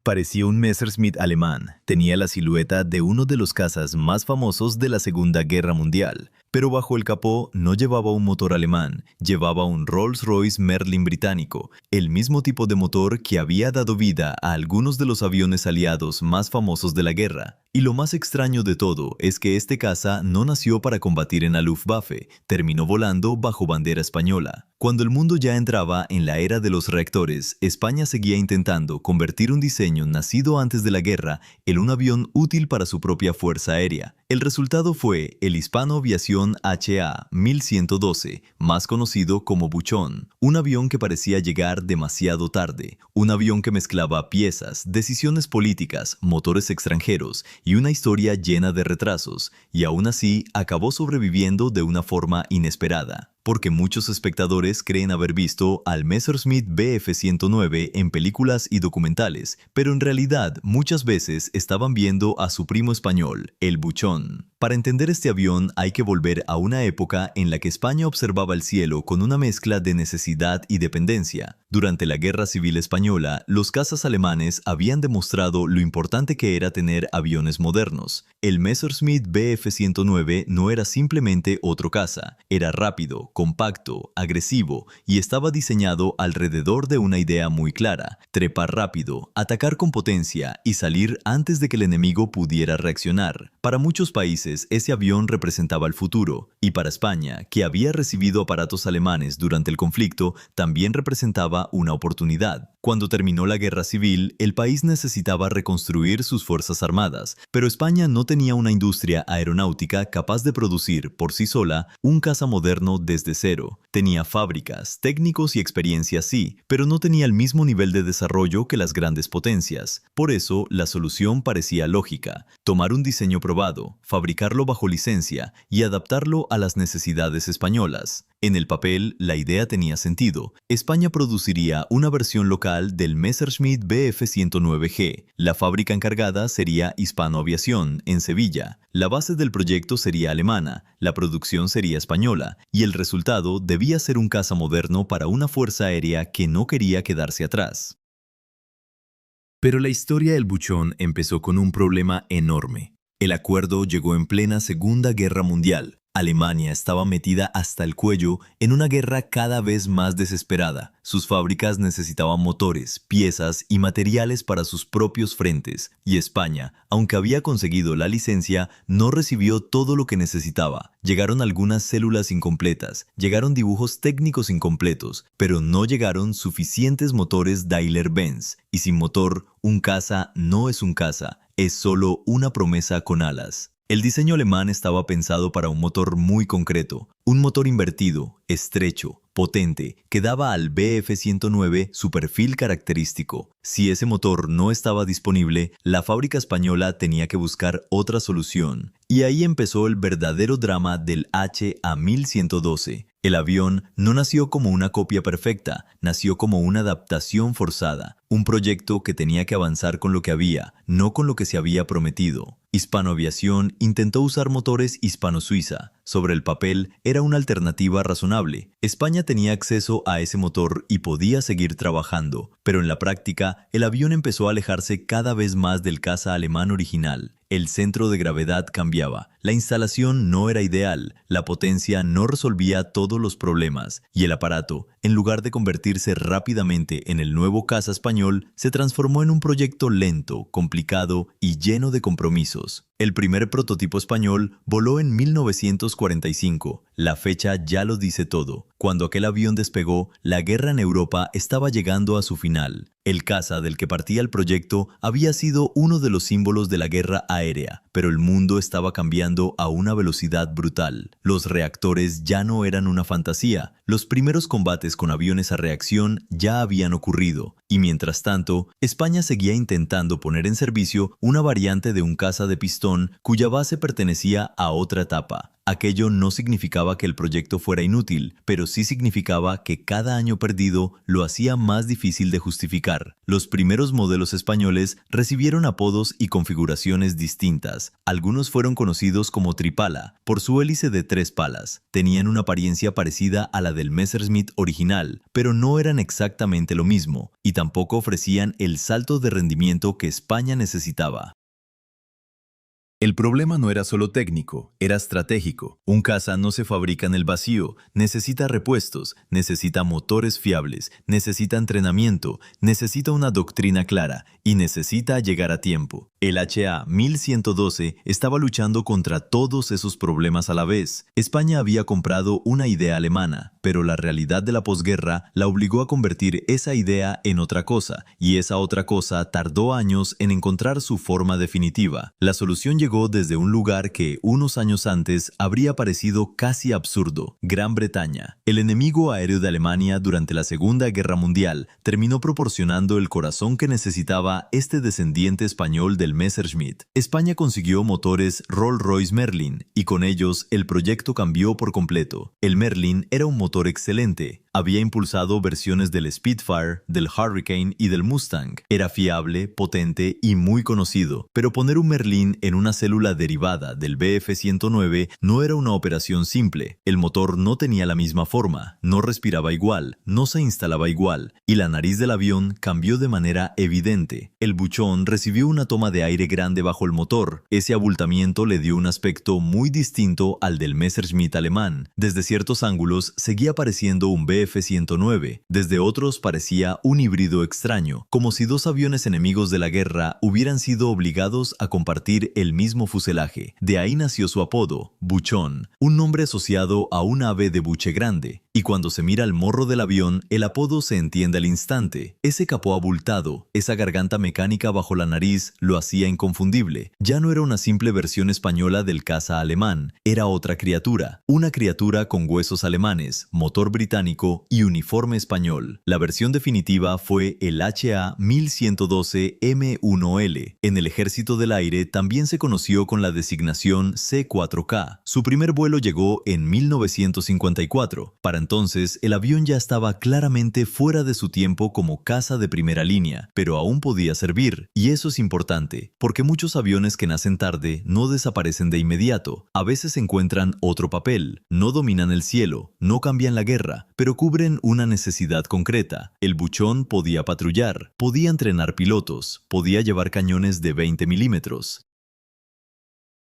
Parecía un Messerschmitt alemán, tenía la silueta de uno de los cazas más famosos de la Segunda Guerra Mundial, pero bajo el capó no llevaba un motor alemán, llevaba un Rolls-Royce Merlin británico, el mismo tipo de motor que había dado vida a algunos de los aviones aliados más famosos de la guerra. Y lo más extraño de todo es que este caza no nació para combatir en la Luftwaffe, terminó volando bajo bandera española. Cuando el mundo ya entraba en la era de los reactores, España seguía intentando convertir un diseño nacido antes de la guerra en un avión útil para su propia fuerza aérea. El resultado fue el Hispano Aviación HA-1112, más conocido como Buchón, un avión que parecía llegar demasiado tarde, un avión que mezclaba piezas, decisiones políticas, motores extranjeros y una historia llena de retrasos, y aún así acabó sobreviviendo de una forma inesperada. Porque muchos espectadores creen haber visto al Messerschmitt Bf 109 en películas y documentales, pero en realidad muchas veces estaban viendo a su primo español, el Buchón. Para entender este avión hay que volver a una época en la que España observaba el cielo con una mezcla de necesidad y dependencia. Durante la Guerra Civil Española, los cazas alemanes habían demostrado lo importante que era tener aviones modernos. El Messerschmitt Bf 109 no era simplemente otro caza, era rápido, compacto, agresivo y estaba diseñado alrededor de una idea muy clara: trepar rápido, atacar con potencia y salir antes de que el enemigo pudiera reaccionar. Para muchos países, ese avión representaba el futuro, y para España, que había recibido aparatos alemanes durante el conflicto, también representaba una oportunidad. Cuando terminó la guerra civil, el país necesitaba reconstruir sus fuerzas armadas, pero España no tenía una industria aeronáutica capaz de producir por sí sola un caza moderno desde cero. Tenía fábricas, técnicos y experiencia sí, pero no tenía el mismo nivel de desarrollo que las grandes potencias. Por eso, la solución parecía lógica: tomar un diseño probado, fabricarlo bajo licencia y adaptarlo a las necesidades españolas. En el papel, la idea tenía sentido. España produciría una versión local del Messerschmitt Bf 109G. La fábrica encargada sería Hispano Aviación, en Sevilla. La base del proyecto sería alemana, la producción sería española, y el resultado debía ser un caza moderno para una fuerza aérea que no quería quedarse atrás. Pero la historia del Buchón empezó con un problema enorme. El acuerdo llegó en plena Segunda Guerra Mundial. Alemania estaba metida hasta el cuello en una guerra cada vez más desesperada. Sus fábricas necesitaban motores, piezas y materiales para sus propios frentes, y España, aunque había conseguido la licencia, no recibió todo lo que necesitaba. Llegaron algunas células incompletas, llegaron dibujos técnicos incompletos, pero no llegaron suficientes motores Daimler-Benz, y sin motor, un caza no es un caza, es solo una promesa con alas. El diseño alemán estaba pensado para un motor muy concreto, un motor invertido, estrecho, potente, que daba al Bf 109 su perfil característico. Si ese motor no estaba disponible, la fábrica española tenía que buscar otra solución. Y ahí empezó el verdadero drama del HA-1112. El avión no nació como una copia perfecta, nació como una adaptación forzada, un proyecto que tenía que avanzar con lo que había, no con lo que se había prometido. Hispano Aviación intentó usar motores hispano-suiza. Sobre el papel era una alternativa razonable. España tenía acceso a ese motor y podía seguir trabajando, pero en la práctica el avión empezó a alejarse cada vez más del caza alemán original. El centro de gravedad cambiaba, la instalación no era ideal, la potencia no resolvía todos los problemas, y el aparato, en lugar de convertirse rápidamente en el nuevo caza español, se transformó en un proyecto lento, complicado y lleno de compromisos. El primer prototipo español voló en 1945. La fecha ya lo dice todo. Cuando aquel avión despegó, la guerra en Europa estaba llegando a su final. El caza del que partía el proyecto había sido uno de los símbolos de la guerra aérea, pero el mundo estaba cambiando a una velocidad brutal. Los reactores ya no eran una fantasía. Los primeros combates con aviones a reacción ya habían ocurrido, y mientras tanto, España seguía intentando poner en servicio una variante de un caza de pistón cuya base pertenecía a otra etapa. Aquello no significaba que el proyecto fuera inútil, pero sí significaba que cada año perdido lo hacía más difícil de justificar. lugar. Los primeros modelos españoles recibieron apodos y configuraciones distintas. Algunos fueron conocidos como tripala, por su hélice de 3 palas. Tenían una apariencia parecida a la del Messerschmitt original, pero no eran exactamente lo mismo, y tampoco ofrecían el salto de rendimiento que España necesitaba. El problema no era solo técnico, era estratégico. Un caza no se fabrica en el vacío, necesita repuestos, necesita motores fiables, necesita entrenamiento, necesita una doctrina clara y necesita llegar a tiempo. El HA-1112 estaba luchando contra todos esos problemas a la vez. España había comprado una idea alemana, pero la realidad de la posguerra la obligó a convertir esa idea en otra cosa, y esa otra cosa tardó años en encontrar su forma definitiva. La solución llegó desde un lugar que unos años antes habría parecido casi absurdo: Gran Bretaña. El enemigo aéreo de Alemania durante la Segunda Guerra Mundial terminó proporcionando el corazón que necesitaba este descendiente español del Messerschmitt. España consiguió motores Rolls-Royce Merlin y con ellos el proyecto cambió por completo. El Merlin era un motor excelente. Había impulsado versiones del Spitfire, del Hurricane y del Mustang. Era fiable, potente y muy conocido. Pero poner un Merlin en una célula derivada del Bf-109 no era una operación simple. El motor no tenía la misma forma, no respiraba igual, no se instalaba igual, y la nariz del avión cambió de manera evidente. El buchón recibió una toma de aire grande bajo el motor. Ese abultamiento le dio un aspecto muy distinto al del Messerschmitt alemán. Desde ciertos ángulos seguía pareciendo un Bf-109, desde otros parecía un híbrido extraño, como si dos aviones enemigos de la guerra hubieran sido obligados a compartir el mismo fuselaje. De ahí nació su apodo, buchón, un nombre asociado a un ave de buche grande. Y cuando se mira al morro del avión, el apodo se entiende al instante. Ese capó abultado, esa garganta mecánica bajo la nariz, lo hacía inconfundible. Ya no era una simple versión española del caza alemán, era otra criatura. Una criatura con huesos alemanes, motor británico y uniforme español. La versión definitiva fue el HA-1112M1L. En el Ejército del Aire también se conoció con la designación C-4K. Su primer vuelo llegó en 1954. Para entonces, el avión ya estaba claramente fuera de su tiempo como caza de primera línea, pero aún podía servir. Y eso es importante, porque muchos aviones que nacen tarde no desaparecen de inmediato. A veces encuentran otro papel, no dominan el cielo, no cambian la guerra, pero cubren una necesidad concreta. El buchón podía patrullar, podía entrenar pilotos, podía llevar cañones de 20 milímetros.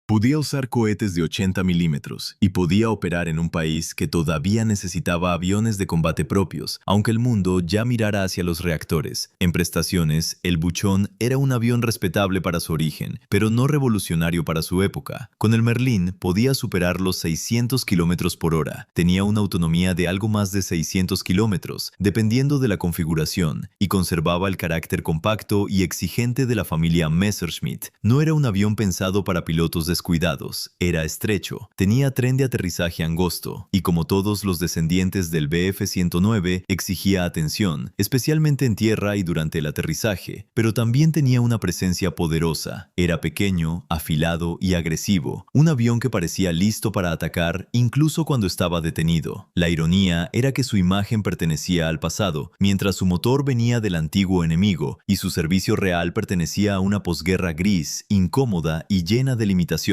Podía usar cohetes de 80 milímetros y podía operar en un país que todavía necesitaba aviones de combate propios, aunque el mundo ya mirara hacia los reactores. En prestaciones, el buchón era un avión respetable para su origen, pero no revolucionario para su época. Con el Merlin podía superar los 600 kilómetros por hora. Tenía una autonomía de algo más de 600 kilómetros, dependiendo de la configuración, y conservaba el carácter compacto y exigente de la familia Messerschmitt. No era un avión pensado para pilotos descuidados, era estrecho, tenía tren de aterrizaje angosto, y como todos los descendientes del Bf-109, exigía atención, especialmente en tierra y durante el aterrizaje, pero también tenía una presencia poderosa. Era pequeño, afilado y agresivo, un avión que parecía listo para atacar incluso cuando estaba detenido. La ironía era que su imagen pertenecía al pasado, mientras su motor venía del antiguo enemigo, y su servicio real pertenecía a una posguerra gris, incómoda y llena de limitaciones.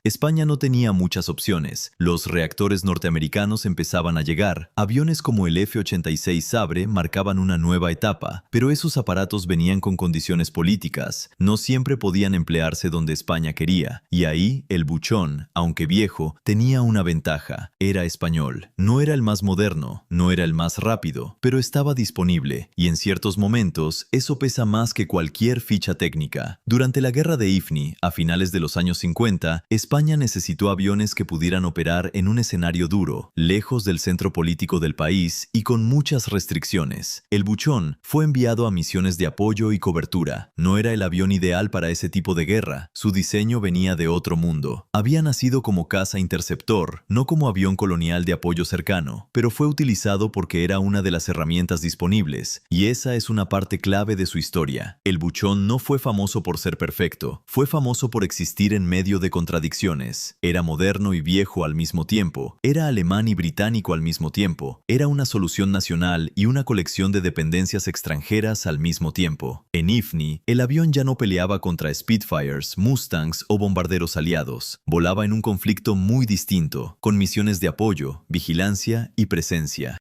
España no tenía muchas opciones. Los reactores norteamericanos empezaban a llegar. Aviones como el F-86 Sabre marcaban una nueva etapa, pero esos aparatos venían con condiciones políticas. No siempre podían emplearse donde España quería. Y ahí, el buchón, aunque viejo, tenía una ventaja. Era español. No era el más moderno, no era el más rápido, pero estaba disponible. Y en ciertos momentos, eso pesa más que cualquier ficha técnica. Durante la guerra de Ifni, a finales de los años 50, España necesitó aviones que pudieran operar en un escenario duro, lejos del centro político del país y con muchas restricciones. El buchón fue enviado a misiones de apoyo y cobertura. No era el avión ideal para ese tipo de guerra. Su diseño venía de otro mundo. Había nacido como caza interceptor, no como avión colonial de apoyo cercano, pero fue utilizado porque era una de las herramientas disponibles, y esa es una parte clave de su historia. El buchón no fue famoso por ser perfecto, fue famoso por existir en medio de de contradicciones. Era moderno y viejo al mismo tiempo. Era alemán y británico al mismo tiempo. Era una solución nacional y una colección de dependencias extranjeras al mismo tiempo. En Ifni, el avión ya no peleaba contra Spitfires, Mustangs o bombarderos aliados. Volaba en un conflicto muy distinto, con misiones de apoyo, vigilancia y presencia.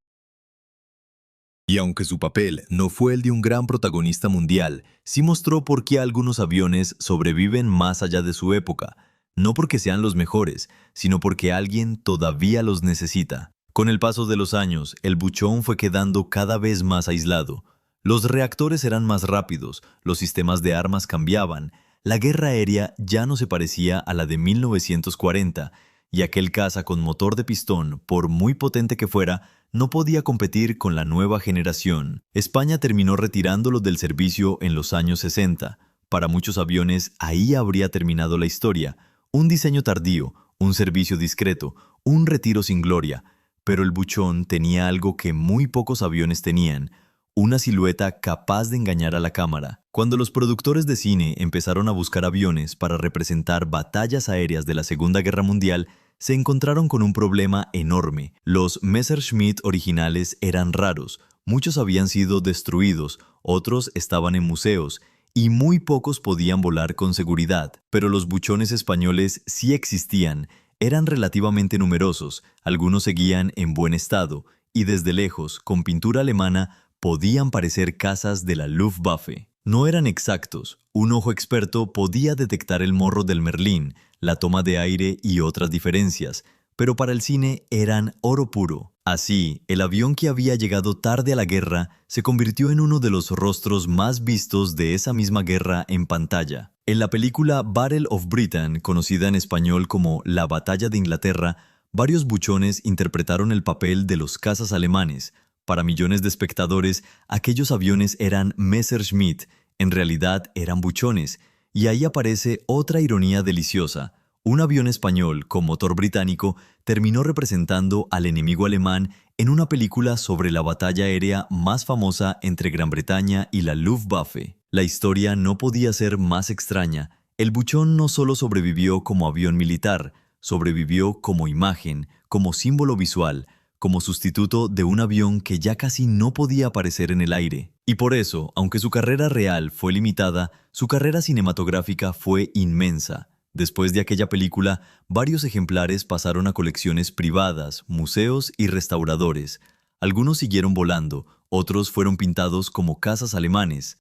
Y aunque su papel no fue el de un gran protagonista mundial, sí mostró por qué algunos aviones sobreviven más allá de su época, no porque sean los mejores, sino porque alguien todavía los necesita. Con el paso de los años, el Buchón fue quedando cada vez más aislado. Los reactores eran más rápidos, los sistemas de armas cambiaban, la guerra aérea ya no se parecía a la de 1940, y aquel caza con motor de pistón, por muy potente que fuera, no podía competir con la nueva generación. España terminó retirándolo del servicio en los años 60. Para muchos aviones, ahí habría terminado la historia. Un diseño tardío, un servicio discreto, un retiro sin gloria. Pero el Buchón tenía algo que muy pocos aviones tenían: una silueta capaz de engañar a la cámara. Cuando los productores de cine empezaron a buscar aviones para representar batallas aéreas de la Segunda Guerra Mundial, se encontraron con un problema enorme. Los Messerschmitt originales eran raros, muchos habían sido destruidos, otros estaban en museos, y muy pocos podían volar con seguridad. Pero los buchones españoles sí existían, eran relativamente numerosos, algunos seguían en buen estado, y desde lejos, con pintura alemana, podían parecer cazas de la Luftwaffe. No eran exactos, un ojo experto podía detectar el morro del Merlín, la toma de aire y otras diferencias, pero para el cine eran oro puro. Así, el avión que había llegado tarde a la guerra se convirtió en uno de los rostros más vistos de esa misma guerra en pantalla. En la película Battle of Britain, conocida en español como La Batalla de Inglaterra, varios buchones interpretaron el papel de los cazas alemanes. Para millones de espectadores, aquellos aviones eran Messerschmitt, en realidad eran buchones, y ahí aparece otra ironía deliciosa. Un avión español con motor británico terminó representando al enemigo alemán en una película sobre la batalla aérea más famosa entre Gran Bretaña y la Luftwaffe. La historia no podía ser más extraña. El Buchón no solo sobrevivió como avión militar, sobrevivió como imagen, como símbolo visual, como sustituto de un avión que ya casi no podía aparecer en el aire. Y por eso, aunque su carrera real fue limitada, su carrera cinematográfica fue inmensa. Después de aquella película, varios ejemplares pasaron a colecciones privadas, museos y restauradores. Algunos siguieron volando, otros fueron pintados como cazas alemanes,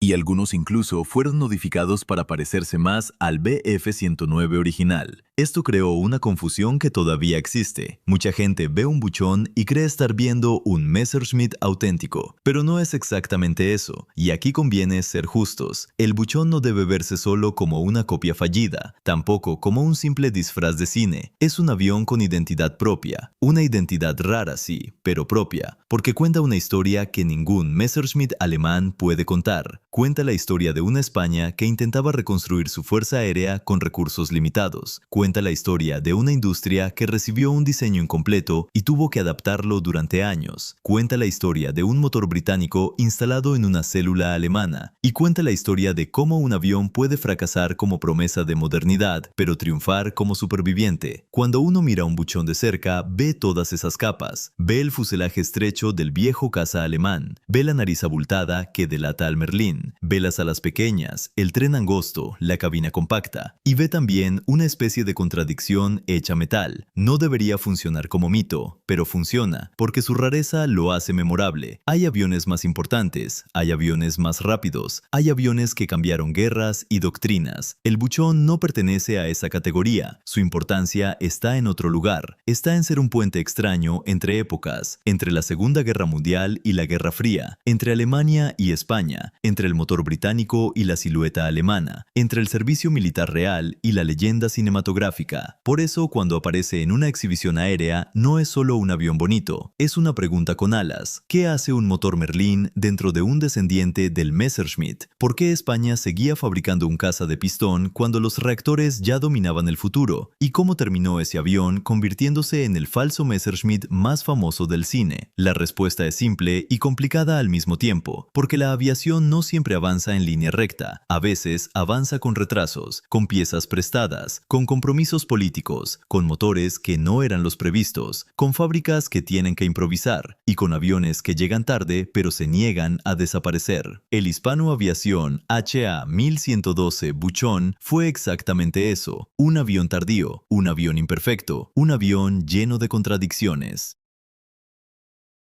y algunos incluso fueron modificados para parecerse más al Bf-109 original. Esto creó una confusión que todavía existe. Mucha gente ve un buchón y cree estar viendo un Messerschmitt auténtico, pero no es exactamente eso, y aquí conviene ser justos. El buchón no debe verse solo como una copia fallida, tampoco como un simple disfraz de cine. Es un avión con identidad propia, una identidad rara sí, pero propia, porque cuenta una historia que ningún Messerschmitt alemán puede contar. Cuenta la historia de una España que intentaba reconstruir su fuerza aérea con recursos limitados. Cuenta la historia de una industria que recibió un diseño incompleto y tuvo que adaptarlo durante años. Cuenta la historia de un motor británico instalado en una célula alemana. Y cuenta la historia de cómo un avión puede fracasar como promesa de modernidad, pero triunfar como superviviente. Cuando uno mira un buchón de cerca, ve todas esas capas. Ve el fuselaje estrecho del viejo caza alemán. Ve la nariz abultada que delata al Merlín. Ve las alas pequeñas, el tren angosto, la cabina compacta. Y ve también una especie de contradicción hecha metal. No debería funcionar como mito, pero funciona, porque su rareza lo hace memorable. Hay aviones más importantes, hay aviones más rápidos, hay aviones que cambiaron guerras y doctrinas. El buchón no pertenece a esa categoría. Su importancia está en otro lugar. Está en ser un puente extraño entre épocas, entre la Segunda Guerra Mundial y la Guerra Fría, entre Alemania y España, entre el motor británico y la silueta alemana, entre el servicio militar real y la leyenda cinematográfica. geográfica. Por eso, cuando aparece en una exhibición aérea, no es solo un avión bonito, es una pregunta con alas. ¿Qué hace un motor Merlin dentro de un descendiente del Messerschmitt? ¿Por qué España seguía fabricando un caza de pistón cuando los reactores ya dominaban el futuro? ¿Y cómo terminó ese avión convirtiéndose en el falso Messerschmitt más famoso del cine? La respuesta es simple y complicada al mismo tiempo, porque la aviación no siempre avanza en línea recta. A veces avanza con retrasos, con piezas prestadas, con compromisos políticos, con motores que no eran los previstos, con fábricas que tienen que improvisar y con aviones que llegan tarde pero se niegan a desaparecer. El Hispano Aviación HA-1112 Buchón fue exactamente eso, un avión tardío, un avión imperfecto, un avión lleno de contradicciones.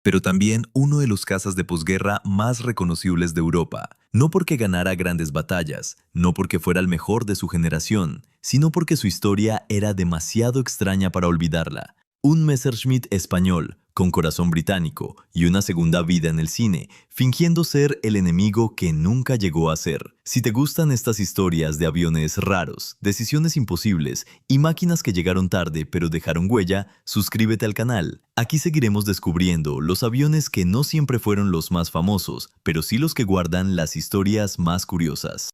Pero también uno de los cazas de posguerra más reconocibles de Europa, no porque ganara grandes batallas, no porque fuera el mejor de su generación, sino porque su historia era demasiado extraña para olvidarla. Un Messerschmitt español, con corazón británico y una segunda vida en el cine, fingiendo ser el enemigo que nunca llegó a ser. Si te gustan estas historias de aviones raros, decisiones imposibles y máquinas que llegaron tarde pero dejaron huella, suscríbete al canal. Aquí seguiremos descubriendo los aviones que no siempre fueron los más famosos, pero sí los que guardan las historias más curiosas.